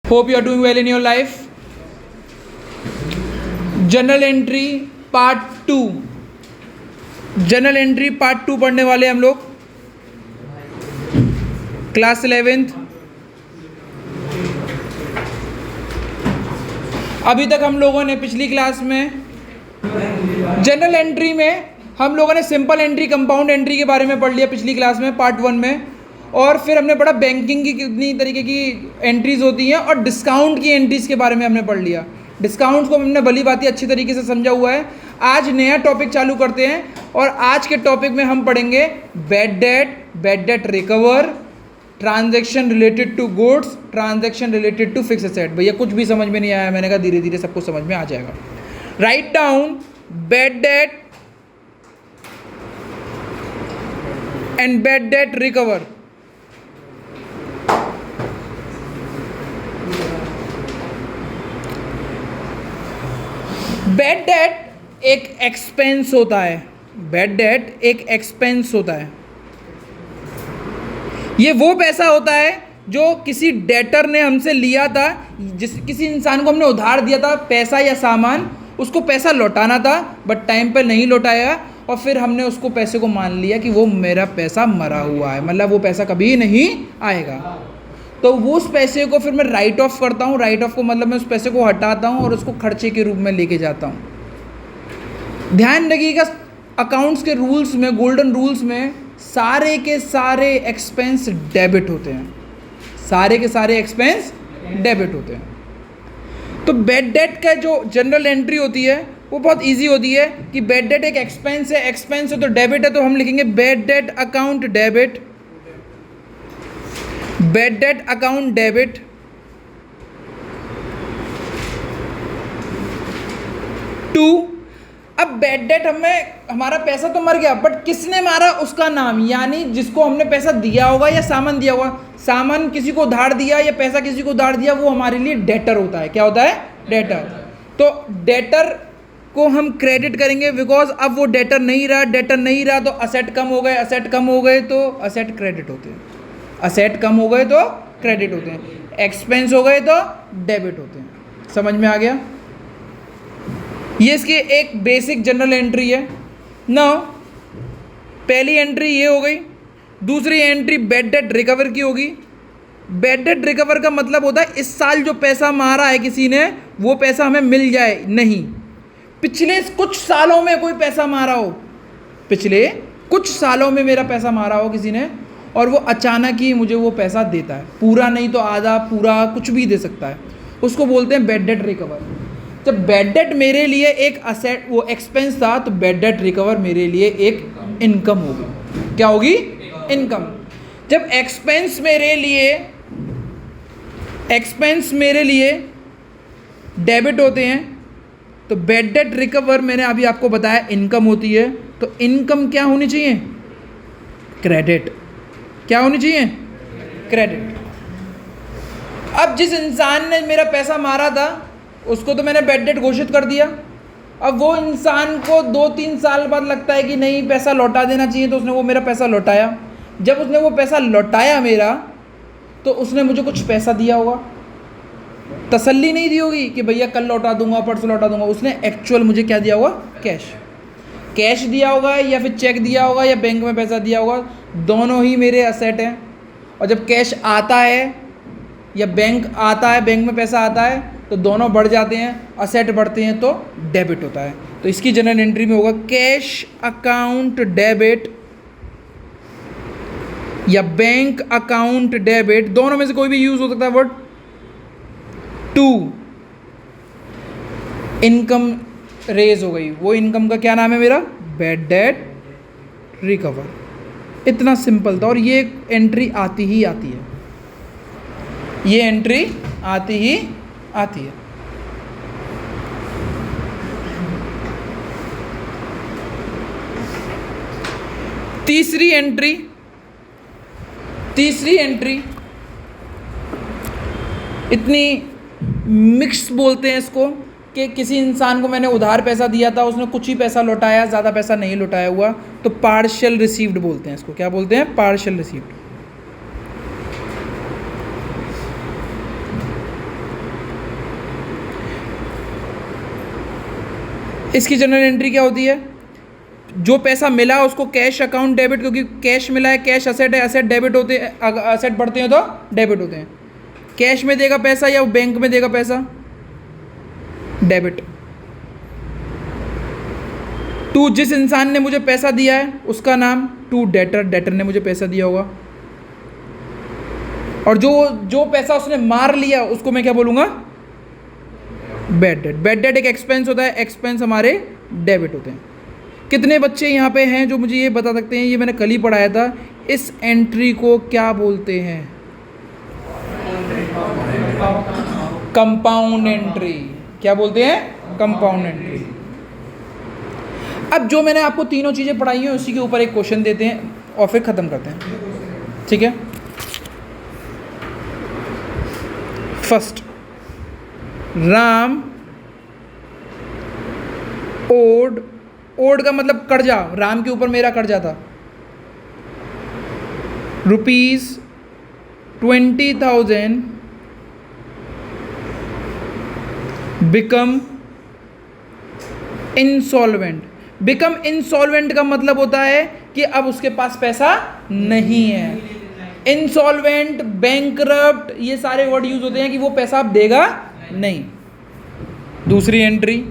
Hope you are doing well in your life. General entry part 2, general entry part 2 पढ़ने वाले हम लोग, class 11th। अभी तक हम लोगों ने पिछली क्लास में जनरल एंट्री में हम लोगों ने सिंपल एंट्री, कंपाउंड एंट्री के बारे में पढ़ लिया पिछली क्लास में पार्ट 1 में, और फिर हमने पढ़ा बैंकिंग की कितनी तरीके की एंट्रीज होती हैं और डिस्काउंट की एंट्रीज के बारे में हमने पढ़ लिया। डिस्काउंट को हमने भली बात अच्छी तरीके से समझा हुआ है। आज नया टॉपिक चालू करते हैं और आज के टॉपिक में हम पढ़ेंगे bad debt recover, transaction related to goods, transaction related to fix asset. भैया कुछ भी समझ में नहीं आया, मैंने कहा धीरे धीरे सबको समझ में आ जाएगा। Write down bad debt and bad debt recover. Bad debt एक एक्सपेंस होता है, बैड डेट एक एक्सपेंस होता है। ये वो पैसा होता है जो किसी डेटर ने हमसे लिया था, किसी इंसान को हमने उधार दिया था पैसा या सामान, उसको पैसा लौटाना था बट टाइम पर नहीं लौटाया और फिर हमने उसको पैसे को मान लिया कि वो मेरा पैसा मरा हुआ है, मतलब वो पैसा कभी नहीं आएगा। तो वो उस पैसे को फिर मैं राइट ऑफ करता हूँ। राइट ऑफ को मतलब मैं उस पैसे को हटाता हूँ और उसको खर्चे के रूप में लेके जाता हूँ। ध्यान रखिएगा, अकाउंट्स के रूल्स में, गोल्डन रूल्स में सारे के सारे एक्सपेंस डेबिट होते हैं, सारे के सारे एक्सपेंस डेबिट होते हैं। तो बैड डेट का जो जनरल एंट्री होती है वो बहुत इजी होती है कि बैड डेट एक एक्सपेंस है, एक्सपेंस है तो डेबिट है, तो हम लिखेंगे bad debt account debit, bad debt account debit. To, अब बैड डेट हमारा पैसा तो मर गया बट किसने मारा उसका नाम, यानी जिसको हमने पैसा दिया होगा या सामान दिया होगा, सामान किसी को उधार दिया या पैसा किसी को उधार दिया, वो हमारे लिए डेटर होता है। क्या होता है? डेटर। तो डेटर को हम क्रेडिट करेंगे बिकॉज अब वो डेटर नहीं रहा, डेटर नहीं रहा तो असेट कम हो गए, असेट कम हो गए तो असेट क्रेडिट होते हैं, असेट कम हो गए तो क्रेडिट होते हैं, एक्सपेंस हो गए तो डेबिट होते हैं। समझ में आ गया? ये इसकी एक बेसिक जनरल एंट्री है। नाउ पहली एंट्री ये हो गई। दूसरी एंट्री बैड डेट रिकवर की होगी। बैड डेट रिकवर का मतलब होता है इस साल जो पैसा मारा है किसी ने वो पैसा हमें मिल जाए, नहीं पिछले कुछ सालों में कोई पैसा मारा हो, पिछले कुछ सालों में मेरा पैसा मारा हो किसी ने और वो अचानक ही मुझे वो पैसा देता है, पूरा नहीं तो आधा, पूरा कुछ भी दे सकता है, उसको बोलते हैं बैड डेट रिकवर। जब बैड डेट मेरे लिए एक असेट, वो एक्सपेंस था, तो बैड डेट रिकवर मेरे लिए एक इनकम होगी। क्या होगी? इनकम। जब एक्सपेंस मेरे लिए डेबिट होते हैं तो बैड डेट रिकवर मैंने अभी आपको बताया इनकम होती है। तो इनकम क्या होनी चाहिए? क्रेडिट। क्या होनी चाहिए? क्रेडिट। अब जिस इंसान ने मेरा पैसा मारा था उसको तो मैंने बैड डेट घोषित कर दिया। अब वो इंसान को 2-3 साल बाद लगता है कि नहीं पैसा लौटा देना चाहिए, तो उसने वो मेरा पैसा लौटाया। जब उसने वो पैसा लौटाया मेरा, तो उसने मुझे कुछ पैसा दिया होगा, तसल्ली नहीं दी होगी कि भैया कल लौटा दूंगा, परसों लौटा दूंगा। उसने एक्चुअल मुझे क्या दिया होगा? कैश दिया होगा या फिर चेक दिया होगा या बैंक में पैसा दिया होगा, दोनों ही मेरे असेट हैं। और जब कैश आता है या बैंक आता है, बैंक में पैसा आता है, तो दोनों बढ़ जाते हैं, असेट बढ़ते हैं तो डेबिट होता है। तो इसकी जनरल एंट्री में होगा कैश अकाउंट डेबिट या बैंक अकाउंट डेबिट, दोनों में से कोई भी यूज हो सकता है वर्ड। 2, इनकम रेज हो गई, वो इनकम का क्या नाम है मेरा? Bad debt recover. इतना सिंपल था और ये एंट्री आती ही आती है, ये एंट्री आती ही आती है। तीसरी एंट्री इतनी मिक्स बोलते हैं इसको कि किसी इंसान को मैंने उधार पैसा दिया था, उसने कुछ ही पैसा लौटाया, ज़्यादा पैसा नहीं लौटाया हुआ, तो पार्शियल रिसीव्ड बोलते हैं इसको। क्या बोलते हैं? Partial received. इसकी जनरल एंट्री क्या होती है? जो पैसा मिला उसको कैश अकाउंट डेबिट, क्योंकि कैश मिला है, कैश असेट है, असेट डेबिट होते हैं, असेट बढ़ते हैं तो डेबिट होते हैं। कैश में देगा पैसा या बैंक में देगा पैसा? डेबिट। टू जिस इंसान ने मुझे पैसा दिया है उसका नाम, टू डेटर, डेटर ने मुझे पैसा दिया होगा। और जो पैसा उसने मार लिया उसको मैं क्या बोलूंगा? Bad debt. बैड डेट एक एक्सपेंस होता है, एक्सपेंस हमारे डेबिट होते हैं। कितने बच्चे यहाँ पे हैं जो मुझे ये बता सकते हैं, ये मैंने कल ही पढ़ाया था, इस एंट्री को क्या बोलते हैं? Compound entry. क्या बोलते हैं? Compound entry. अब जो मैंने आपको तीनों चीज़ें पढ़ाई हैं उसी के ऊपर एक क्वेश्चन देते हैं और फिर ख़त्म करते हैं, ठीक है? फर्स्ट, राम ओड, ओड का मतलब कर्जा, राम के ऊपर मेरा कर्जा था, ₹20,000 बिकम इंसॉल्वेंट। बिकम इंसॉल्वेंट का मतलब होता है कि अब उसके पास पैसा नहीं है। इंसॉल्वेंट, बैंकरप्ट, ये सारे वर्ड यूज होते हैं कि वो पैसा अब देगा नहीं। दूसरी entry,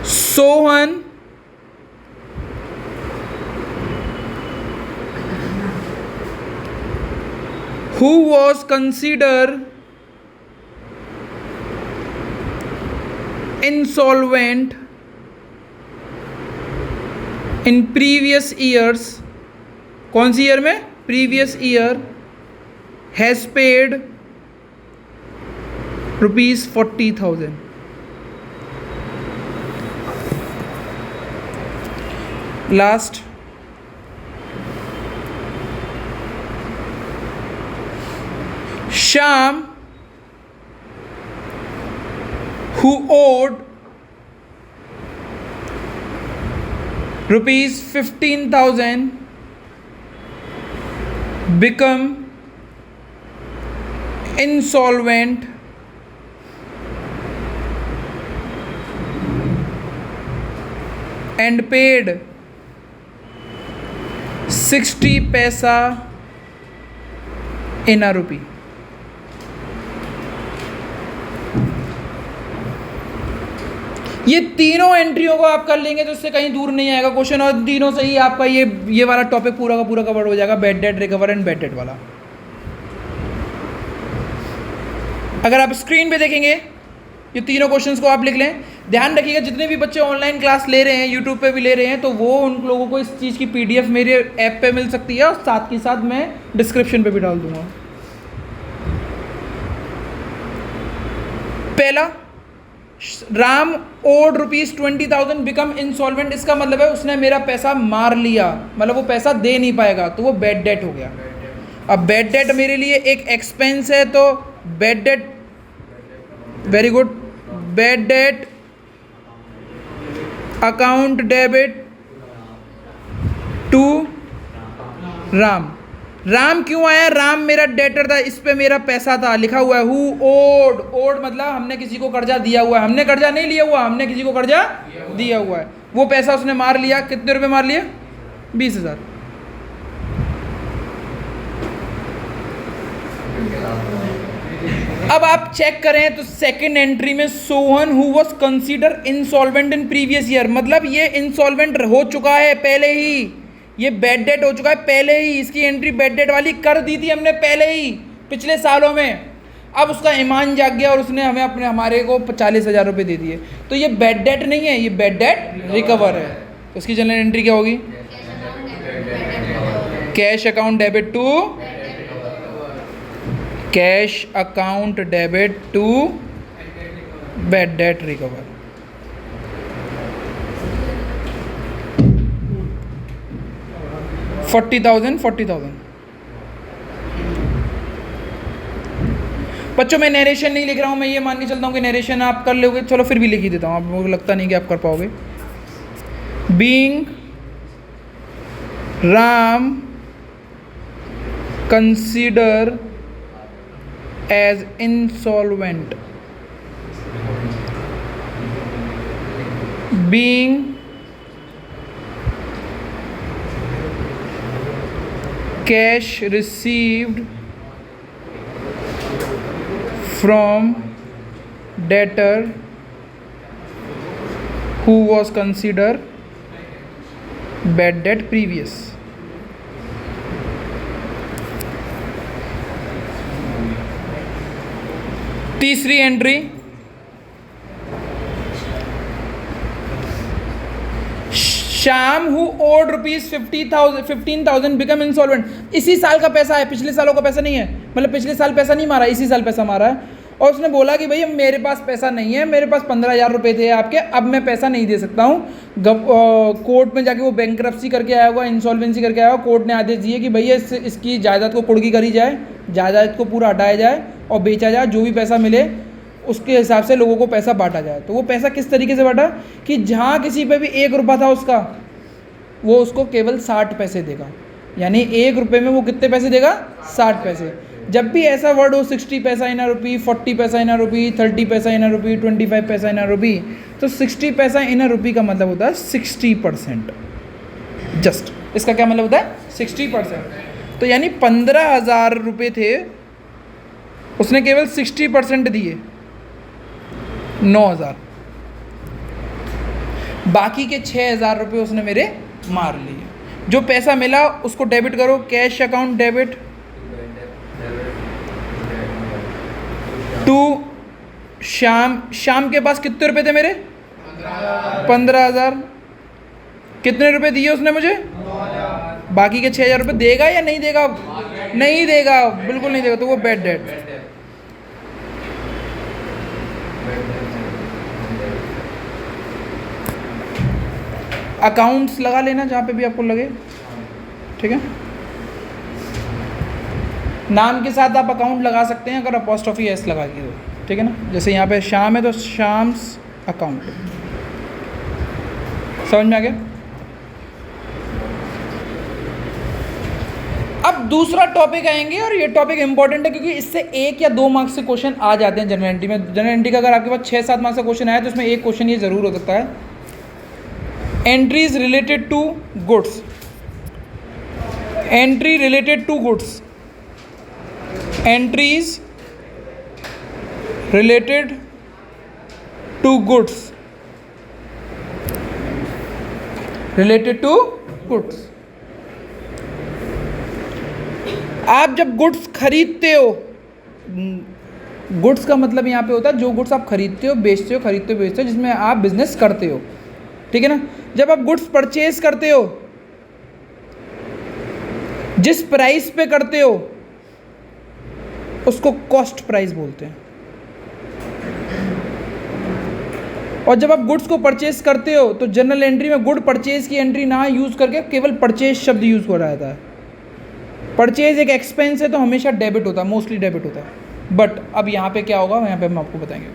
Sohan who was considered insolvent in previous years, कौन सी ईयर में? Previous year, has paid ₹40,000। Last, Shyam who owed ₹15,000 become insolvent and paid 60 paisa in a rupee। ये तीनों एंट्रियों को आप कर लेंगे तो इससे कहीं दूर नहीं आएगा क्वेश्चन, और तीनों से ही आपका ये वाला टॉपिक पूरा का पूरा कवर हो जाएगा, bad debt recover and bad debt वाला। अगर आप स्क्रीन पे देखेंगे ये तीनों क्वेश्चंस को आप लिख लें। ध्यान रखिएगा जितने भी बच्चे ऑनलाइन क्लास ले रहे हैं, यूट्यूब पे भी ले रहे हैं, तो वो उन लोगों को इस चीज़ की PDF मेरे ऐप पे मिल सकती है और साथ के साथ मैं डिस्क्रिप्शन पे भी डाल दूंगा। पहला, राम ओड ₹20,000 बिकम इंसॉल्वेंट, इसका मतलब है उसने मेरा पैसा मार लिया, मतलब वो पैसा दे नहीं पाएगा, तो वो बैड डेट हो गया। अब बैड डेट मेरे लिए एक एक्सपेंस है, तो bad debt, very good, bad debt account debit to Ram. Ram क्यों आया? राम मेरा डेटर था, इस पे मेरा पैसा था, लिखा हुआ है हु ओड। ओड मतलब हमने किसी को कर्जा दिया हुआ है, हमने कर्जा नहीं लिया हुआ, हमने किसी को कर्जा दिया हुआ है। वो पैसा उसने मार लिया, कितने रुपए मार लिया? 20,000। अब आप चेक करें तो सेकंड एंट्री में Sohan who was consider insolvent in previous year, मतलब ये इंसॉल्वेंट हो चुका है पहले ही, ये बैड डेट हो चुका है पहले ही, इसकी एंट्री बैड डेट वाली कर दी थी हमने पहले ही पिछले सालों में। अब उसका ईमान जाग गया और उसने हमारे को 40,000 रुपये दे दिए, तो ये बैड डेट नहीं है, ये बैड डेट रिकवर है। तो इसकी जनरल एंट्री क्या होगी? Cash account debit to, cash account debit to bad debt recover. $40,000। बच्चों मैं नरेशन नहीं लिख रहा हूँ, मैं ये मान के चलता हूँ कि नरेशन आप कर लोगे, चलो फिर भी लिख ही देता हूँ, आपको लगता नहीं कि आप कर पाओगे। Being Ram consider as insolvent, being cash received from debtor who was considered bad debt previous. तीसरी entry, Shyam who owed ₹15,000 become insolvent. इसी साल का पैसा है, पिछले सालों का पैसा नहीं है, मतलब पिछले साल पैसा नहीं मारा, इसी साल पैसा मारा है। और उसने बोला कि भैया मेरे पास पैसा नहीं है, मेरे पास 15,000 रुपये थे आपके, अब मैं पैसा नहीं दे सकता हूँ। कोर्ट में जाके वो बैंकरप्सी करके आया हुआ, इंसॉल्वेंसी करके आया हुआ। कोर्ट ने आदेश दिए कि भैया इसकी जायदाद को कुर्की करी जाए, जायदाद को पूरा हटाया जाए और बेचा जाए, जो भी पैसा मिले उसके हिसाब से लोगों को पैसा बांटा जाए। तो वो पैसा किस तरीके से बांटा कि जहाँ किसी पे भी 1 रुपया था उसका, वो उसको केवल 60 पैसे देगा, यानी 1 रुपये में वो कितने पैसे देगा? 60 पैसे। जब भी ऐसा वर्ड हो 60 पैसा इन अ रुपी, 40 पैसा इन अ रुपी, 30 पैसा इन अ रुपी, 25 पैसा इन अ रुपी, तो 60 पैसा इन अ रुपी का मतलब होता है 60%। जस्ट इसका क्या मतलब होता है? 60%। तो यानी 15,000 रुपये थे, उसने केवल 60% दिए, 9,000, बाकी के 6,000 रुपये उसने मेरे मार लिए। जो पैसा मिला उसको डेबिट करो, cash account debit to Shyam. Shyam के पास कितने रुपए थे मेरे? 15,000। कितने रुपए दिए उसने मुझे? बाकी के 6,000 रुपये देगा या नहीं देगा? नहीं देगा, बिल्कुल नहीं देगा, तो वो बैड डेट। अकाउंट्स लगा लेना जहाँ पे भी आपको लगे, ठीक है। नाम के साथ आप अकाउंट लगा सकते हैं अगर अपॉस्ट्रोफी एस लगा के, ठीक है ना। जैसे यहाँ पे श्याम है तो श्याम्स अकाउंट। समझ में आ गया? अब दूसरा टॉपिक आएंगे, और ये टॉपिक इंपॉर्टेंट है क्योंकि इससे 1 या 2 मार्क्स से क्वेश्चन आ जाते हैं जनरल एंट्री में। जनरल एंट्री का अगर आपके पास 6-7 मार्क्स का क्वेश्चन आया तो उसमें एक क्वेश्चन ये जरूर हो सकता है। Entries related to goods. Entry related to goods, entries related to goods, related to goods. आप जब गुड्स खरीदते हो, गुड्स का मतलब यहाँ पे होता है जो गुड्स आप खरीदते हो, बेचते हो, खरीदते हो, बेचते हो, जिसमें आप बिजनेस करते हो, ठीक है ना। जब आप गुड्स परचेज करते हो, जिस प्राइस पे करते हो उसको कॉस्ट प्राइस बोलते हैं। और जब आप गुड्स को परचेज करते हो तो जनरल एंट्री में गुड परचेज की एंट्री ना यूज करके केवल परचेज शब्द यूज हो रहा था। परचेज एक एक्सपेंस है तो हमेशा डेबिट होता है, मोस्टली डेबिट होता है। बट अब यहाँ पे क्या होगा, यहाँ पे हम आपको बताएंगे।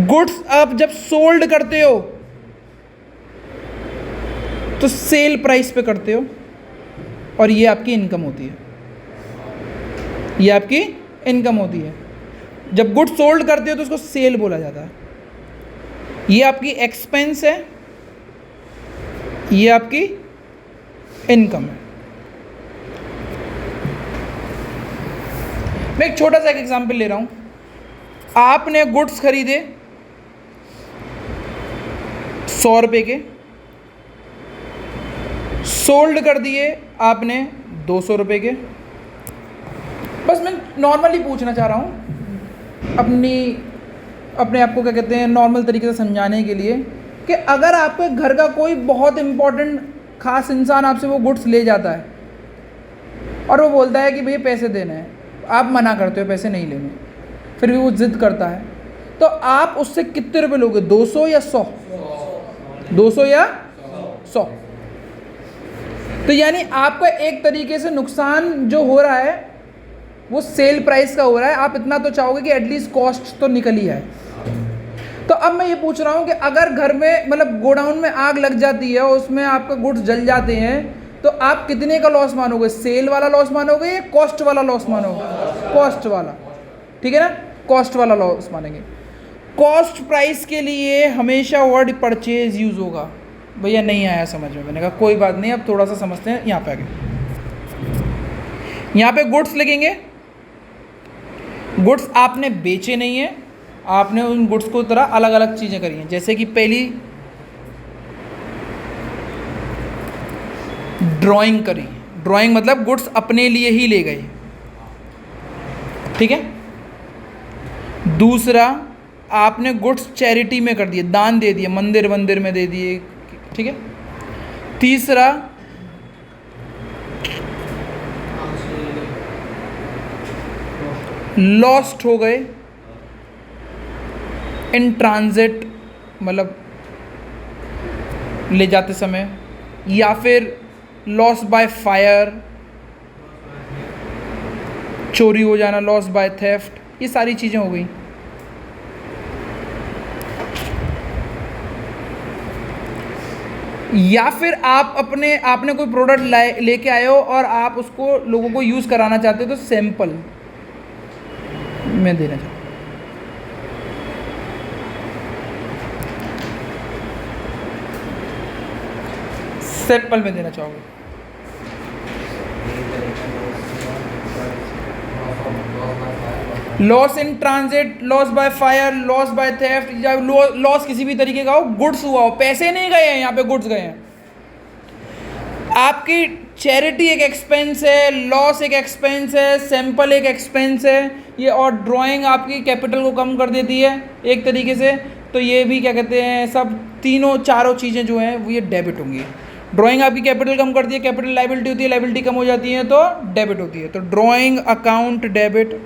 गुड्स आप जब सोल्ड करते हो तो सेल प्राइस पे करते हो और ये आपकी इनकम होती है, ये आपकी इनकम होती है। जब गुड्स सोल्ड करते हो तो उसको सेल बोला जाता है। ये आपकी एक्सपेंस है, ये आपकी इनकम है। मैं एक छोटा सा एक एग्जांपल ले रहा हूं। आपने गुड्स खरीदे 100 रुपये के, सोल्ड कर दिए आपने 200 रुपये के। बस मैं नॉर्मली पूछना चाह रहा हूँ अपने आप को क्या कहते हैं, नॉर्मल तरीके से समझाने के लिए कि अगर आपके घर का कोई बहुत इम्पोर्टेंट खास इंसान आपसे वो गुड्स ले जाता है और वो बोलता है कि भैया पैसे देने हैं, आप मना करते हो पैसे नहीं लेने, फिर भी वो जिद करता है, तो आप उससे कितने रुपए लोगे? 200 या 100? 200 या 100। तो यानी आपका एक तरीके से नुकसान जो हो रहा है वो सेल प्राइस का हो रहा है। आप इतना तो चाहोगे कि एटलीस्ट कॉस्ट तो निकल ही आए। तो अब मैं ये पूछ रहा हूँ कि अगर घर में मतलब गोडाउन में आग लग जाती है और उसमें आपका गुड्स जल जाते हैं तो आप कितने का लॉस मानोगे? सेल वाला लॉस मानोगे या कॉस्ट वाला लॉस मानोगे? कॉस्ट वाला, ठीक है ना, कॉस्ट वाला लॉस मानेंगे। कॉस्ट प्राइस के लिए हमेशा वर्ड परचेज यूज होगा। भैया नहीं आया समझ में, मैंने कहा कोई बात नहीं, अब थोड़ा सा समझते हैं। यहाँ पे आगे, यहाँ पे गुड्स लिखेंगे। गुड्स आपने बेचे नहीं है, आपने उन गुड्स को तरह अलग अलग चीज़ें करी हैं। जैसे कि पहली ड्राइंग करी, ड्राइंग मतलब गुड्स अपने लिए ही ले गए, ठीक है। दूसरा, आपने गुड्स चैरिटी में कर दिए, दान दे दिए, मंदिर वंदिर में दे दिए, ठीक है। तीसरा, लॉस्ट हो गए इन ट्रांजिट, मतलब ले जाते समय, या फिर लॉस बाय फायर, चोरी हो जाना, लॉस बाय थेफ्ट, ये सारी चीज़ें हो गई। या फिर आप आपने कोई प्रोडक्ट लेके आए हो और आप उसको लोगों को यूज़ कराना चाहते हो, तो सैंपल मैं देना चाहता हूँ। सैंपल में देना चाहोगे। Loss in transit, loss by fire, loss by theft, या लॉस किसी भी तरीके का हो, गुड्स हुआ हो, पैसे नहीं गए हैं, यहाँ पे गुड्स गए हैं। आपकी चैरिटी एक एक्सपेंस है, लॉस एक एक्सपेंस है, सैंपल एक एक्सपेंस है ये, और ड्राइंग आपकी कैपिटल को कम कर देती है एक तरीके से। तो ये भी क्या कहते हैं, सब तीनों चारों चीज़ें जो हैं वो ये डेबिट होंगी। ड्राइंग आपकी कैपिटल कम करती है, कैपिटल लाइबिलिटी होती है, लाइबिलिटी कम हो जाती है तो डेबिट होती है। तो ड्राइंग अकाउंट डेबिट।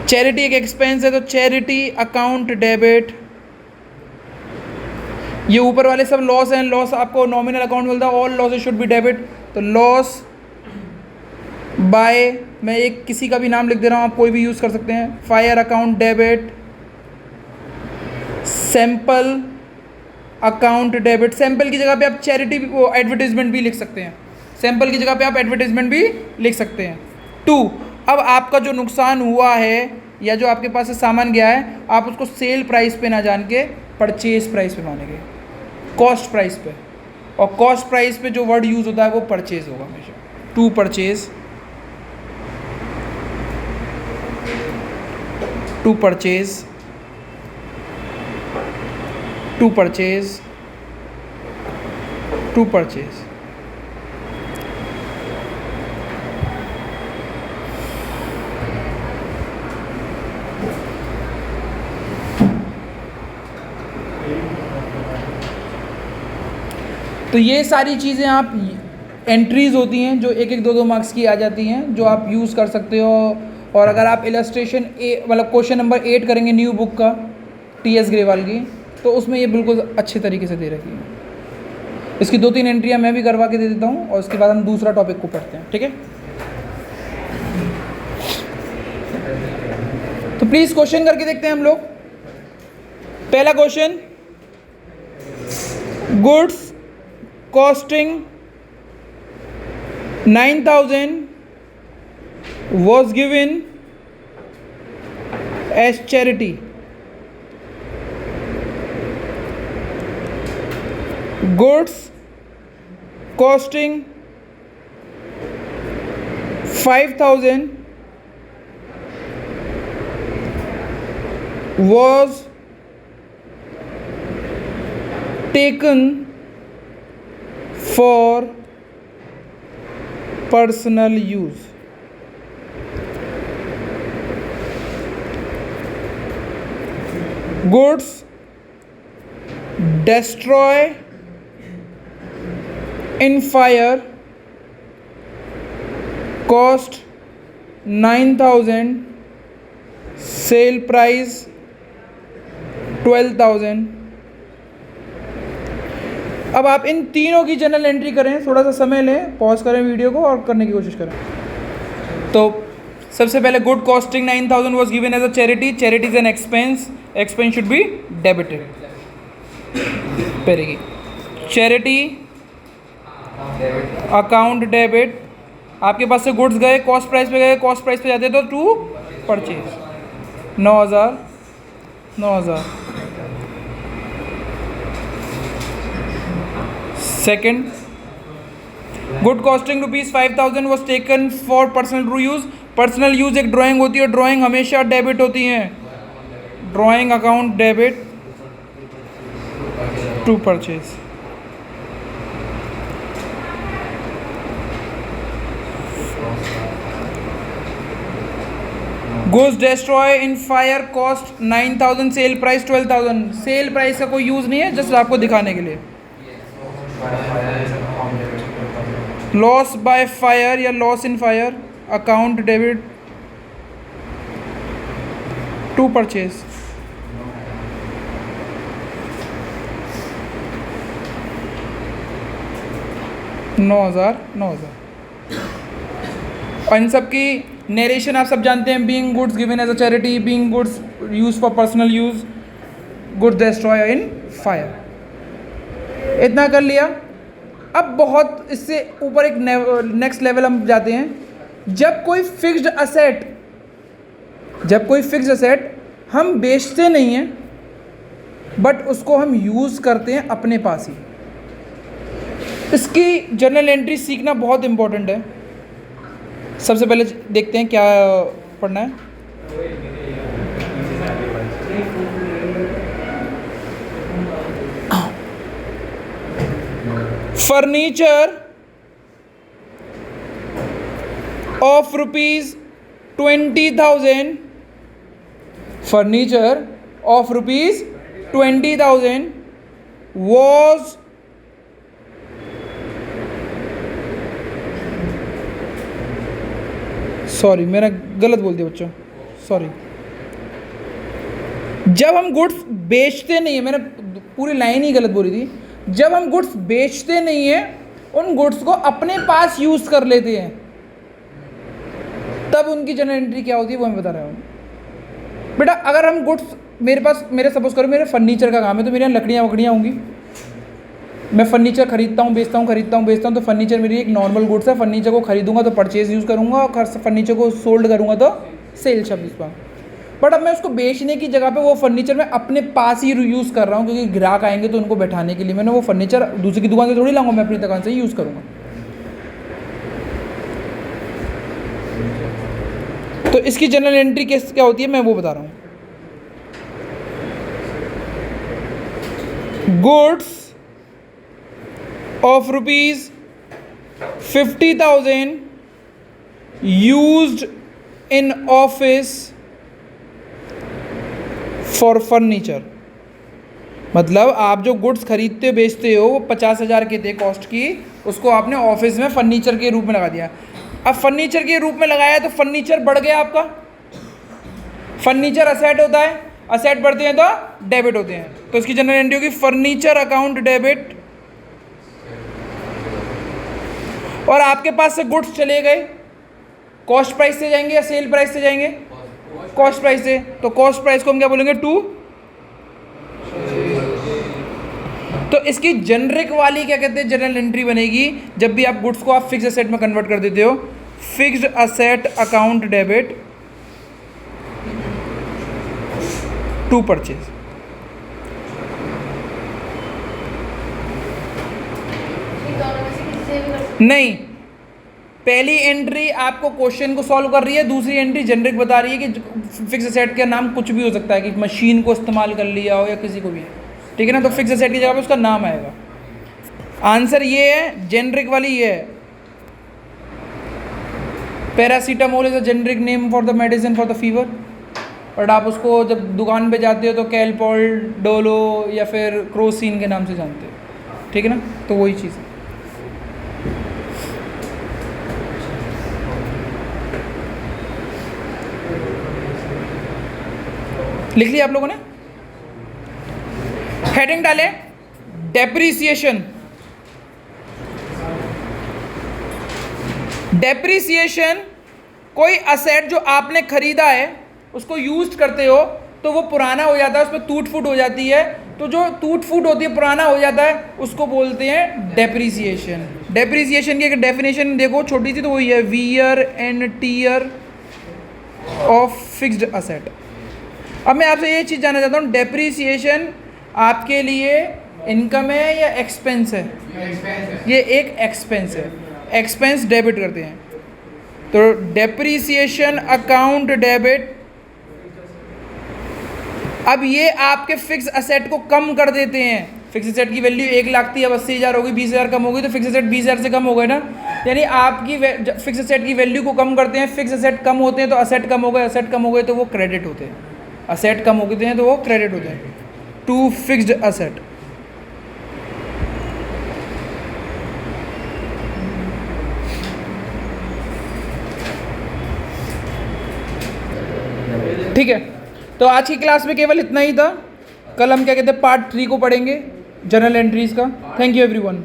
चैरिटी एक एक्सपेंस है तो चैरिटी अकाउंट डेबिट। ये ऊपर वाले सब लॉस हैं, लॉस आपको नॉमिनल अकाउंट मिलता है, all losses should be debit. तो लॉस बाय, मैं एक किसी का भी नाम लिख दे रहा हूँ, आप कोई भी यूज़ कर सकते हैं। Fire account debit, sample account debit. Sample की जगह पे आप चैरिटी एडवर्टीजमेंट भी लिख सकते हैं, सैंपल की जगह पे आप एडवर्टीजमेंट भी लिख सकते हैं। 2, अब आपका जो नुकसान हुआ है या जो आपके पास से सामान गया है, आप उसको सेल प्राइस पे ना जान के परचेज प्राइस पे मानेंगे, कॉस्ट प्राइस पे। और कॉस्ट प्राइस पे जो वर्ड यूज़ होता है वो परचेज होगा हमेशा। To purchase, to purchase, to purchase, to purchase. तो ये सारी चीज़ें आप एंट्रीज़ होती हैं जो 1-1, 2-2 मार्क्स की आ जाती हैं, जो आप यूज़ कर सकते हो। और अगर आप इलस्ट्रेशन मतलब क्वेश्चन नंबर 8 करेंगे न्यू बुक का, TS ग्रेवाल की, तो उसमें ये बिल्कुल अच्छे तरीके से दे रखी है। इसकी 2-3 एंट्रियाँ मैं भी करवा के दे देता हूँ और उसके बाद हम दूसरा टॉपिक को पढ़ते हैं, ठीक है। तो प्लीज़ क्वेश्चन करके देखते हैं हम लोग। पहला question, goods costing 9,000 was given as charity. Goods costing 5,000 was taken for personal use. Goods destroy in fire cost 9,000, sale price 12,000। अब आप इन तीनों की जनरल एंट्री करें, थोड़ा सा समय लें, पॉज करें वीडियो को और करने की कोशिश करें। तो सबसे पहले good costing 9,000 was given as a charity, charity is an expense, expense should be debited. पहले चैरिटी अकाउंट डेबिट, आपके पास से गुड्स गए, कॉस्ट प्राइस पे गए, कॉस्ट प्राइस पे जाते तो to purchase. 9,000 9,000। Second, good costing ₹5,000 was taken for personal use. Personal use एक ड्राइंग होती है, ड्राइंग हमेशा डेबिट होती है, drawing account debit to purchase. Goods destroy in fire cost 9,000, sale price 12,000। Sale price का कोई यूज़ नहीं है, जस्ट आपको दिखाने के लिए। लॉस बाय फायर या loss in fire account debit to purchase. नौ हज़ार। और इन सब की नरेशन आप सब जानते हैं, being goods given as a charity, being goods use for personal use, goods destroy in fire. इतना कर लिया। अब बहुत इससे ऊपर एक नेक्स्ट लेवल हम जाते हैं। जब कोई फिक्स्ड असेट हम बेचते नहीं हैं बट उसको हम यूज़ करते हैं अपने पास ही, इसकी जर्नल एंट्री सीखना बहुत इम्पोर्टेंट है। सबसे पहले देखते हैं क्या पढ़ना है। Furniture of ₹20,000, furniture of ₹20,000 was sorry मैंने गलत बोल दिया बच्चों, सॉरी। जब हम गुड्स बेचते नहीं है, मैंने पूरी लाइन ही गलत बोली थी। जब हम गुड्स बेचते नहीं है, उन गुड्स को अपने पास यूज कर लेते हैं, तब उनकी जनरल एंट्री क्या होती है वो मैं बता रहा हूँ। बेटा अगर हम गुड्स मेरे सपोज करो मेरे फर्नीचर का काम है, तो मेरे यहाँ लकड़ियाँ वकड़ियाँ होंगी, मैं फर्नीचर खरीदता हूँ बेचता हूँ, तो फर्नीचर मेरी एक नॉर्मल गुड्स है। फर्नीचर को खरीदूंगा तो परचेज यूज़ करूँगा, और फर्नीचर को सोल्ड करूँगा तो सेल शब्द इस पर। बट अब मैं उसको बेचने की जगह पे वो फर्नीचर मैं अपने पास ही यूज़ कर रहा हूँ, क्योंकि ग्राहक आएंगे तो उनको बैठाने के लिए मैंने वो फर्नीचर दूसरी की दुकान से थोड़ी लाऊंगा, मैं अपनी दुकान से ही यूज़ करूँगा। तो इसकी जनरल एंट्री क्या होती है मैं वो बता रहा हूँ। Goods of ₹50,000 used in office for furniture। मतलब आप जो गुड्स खरीदते बेचते हो वो 50,000 के थे कॉस्ट की, उसको आपने ऑफिस में फर्नीचर के रूप में लगा दिया। अब फर्नीचर के रूप में लगाया तो फर्नीचर बढ़ गया आपका। फर्नीचर असेट होता है, असेट बढ़ते हैं तो डेबिट होते हैं, तो इसकी जनरल एंट्री होगी फर्नीचर अकाउंट डेबिट। और आपके पास से गुड्स चले गए, कॉस्ट प्राइस से जाएंगे या सेल प्राइस से जाएंगे? कॉस्ट प्राइस से। तो कॉस्ट प्राइस को हम क्या बोलेंगे? टू। तो इसकी जेनरिक वाली क्या कहते हैं जनरल एंट्री बनेगी, जब भी आप गुड्स को आप फिक्स्ड असेट में कन्वर्ट कर देते हो, fixed asset account debit to purchase. नहीं, पहली एंट्री आपको क्वेश्चन को सॉल्व कर रही है, दूसरी एंट्री जेनरिक बता रही है कि फिक्स असेट का नाम कुछ भी हो सकता है, कि मशीन को इस्तेमाल कर लिया हो या किसी को भी है, ठीक है ना। तो फिक्स असेट की जगह पे उसका नाम आएगा। आंसर ये है, जेनरिक वाली ये है। Paracetamol is a generic name for the medicine for the fever, but आप उसको जब दुकान पे जाते हो तो कैलपॉल, डोलो या फिर क्रोसिन के नाम से जानते हो, ठीक है ना। तो वही चीज़ है। लिख लिया आप लोगों ने? हेडिंग डाले डेप्रिसिएशन। डेप्रिसिएशन कोई असेट जो आपने खरीदा है उसको यूज करते हो तो वो पुराना हो जाता है, उसमें टूट फूट हो जाती है, तो जो टूट फूट होती है, पुराना हो जाता है, उसको बोलते हैं डेप्रिसिएशन। डेप्रिसिएशन की एक डेफिनेशन देखो छोटी सी, तो वही है wear and tear of fixed asset. अब मैं आपसे ये चीज़ जानना चाहता हूँ, डेप्रीसिएशन आपके लिए इनकम है या एक्सपेंस है? ये एक एक्सपेंस है, एक्सपेंस डेबिट करते हैं। तो डेप्रीसिएशन अकाउंट डेबिट, अब ये आपके फिक्स असेट को कम कर देते हैं। फिक्स असेट की वैल्यू 1 लाख थी, अब 80,000 होगी, 20,000 कम होगी, तो फिक्स असेट 20,000 से कम हो गए ना। यानी आपकी फिक्स असेट की वैल्यू को कम करते हैं। फिक्स असेट कम होते हैं तो असेट कम हो गए, असेट कम हो गए तो वो क्रेडिट होते हैं, असेट कम होते हैं तो वो क्रेडिट होते हैं टू फिक्स्ड असेट। ठीक है, तो आज की क्लास में केवल इतना ही था। कल हम क्या कहते हैं पार्ट 3 को पढ़ेंगे, जर्नल एंट्रीज का। Thank you everyone.